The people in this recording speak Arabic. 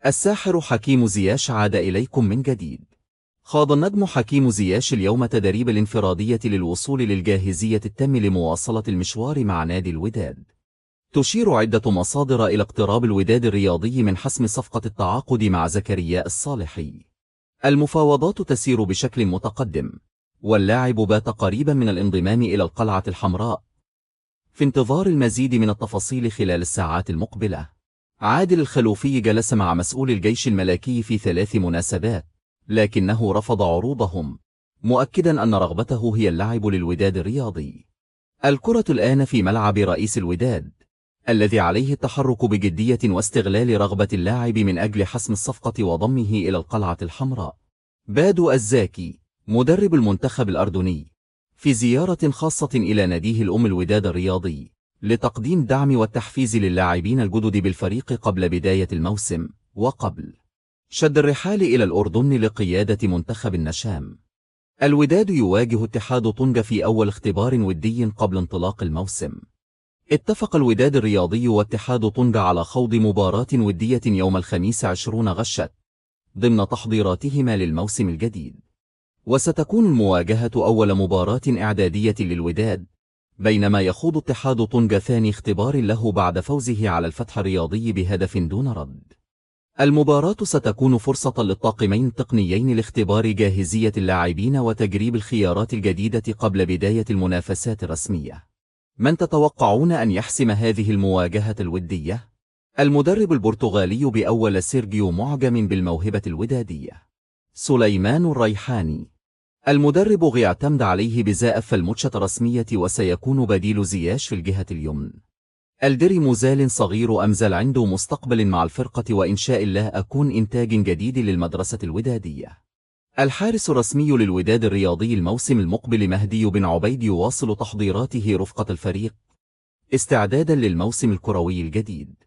الساحر حكيم زياش عاد إليكم من جديد. خاض النجم حكيم زياش اليوم تدريب الانفرادية للوصول للجاهزية التام لمواصلة المشوار مع نادي الوداد. تشير عدة مصادر إلى اقتراب الوداد الرياضي من حسم صفقة التعاقد مع زكريا الصالحي. المفاوضات تسير بشكل متقدم، واللاعب بات قريبا من الانضمام إلى القلعة الحمراء في انتظار المزيد من التفاصيل خلال الساعات المقبلة. عادل الخلوفي جلس مع مسؤول الجيش الملكي في 3 مناسبات، لكنه رفض عروضهم، مؤكدا أن رغبته هي اللعب للوداد الرياضي. الكرة الآن في ملعب رئيس الوداد، الذي عليه التحرك بجدية واستغلال رغبة اللاعب من أجل حسم الصفقة وضمه إلى القلعة الحمراء. بادو الزاكي مدرب المنتخب الأردني في زيارة خاصة إلى ناديه الأم الوداد الرياضي لتقديم دعم والتحفيز للاعبين الجدد بالفريق قبل بداية الموسم، وقبل شد الرحال إلى الأردن لقيادة منتخب النشام. الوداد يواجه اتحاد طنجة في أول اختبار ودي قبل انطلاق الموسم. اتفق الوداد الرياضي واتحاد طنجة على خوض مباراة ودية يوم 25 غشت ضمن تحضيراتهما للموسم الجديد، وستكون المواجهة أول مباراة إعدادية للوداد، بينما يخوض اتحاد طنجة ثاني اختبار له بعد فوزه على الفتح الرياضي بهدف دون رد. المباراة ستكون فرصة للطاقمين التقنيين لاختبار جاهزية اللاعبين وتجريب الخيارات الجديدة قبل بداية المنافسات الرسمية. من تتوقعون أن يحسم هذه المواجهة الودية؟ المدرب البرتغالي بأول سيرجيو معجم بالموهبة الودادية. سليمان الريحاني المدرب اعتمد عليه بزائف الماتشات الرسمية وسيكون بديل زياش في الجهة اليمنى. الدري مازال صغير أمزل عنده مستقبل مع الفرقة، وإن شاء الله أكون إنتاج جديد للمدرسة الودادية. الحارس الرسمي للوداد الرياضي الموسم المقبل مهدي بن عبيد يواصل تحضيراته رفقة الفريق استعدادا للموسم الكروي الجديد.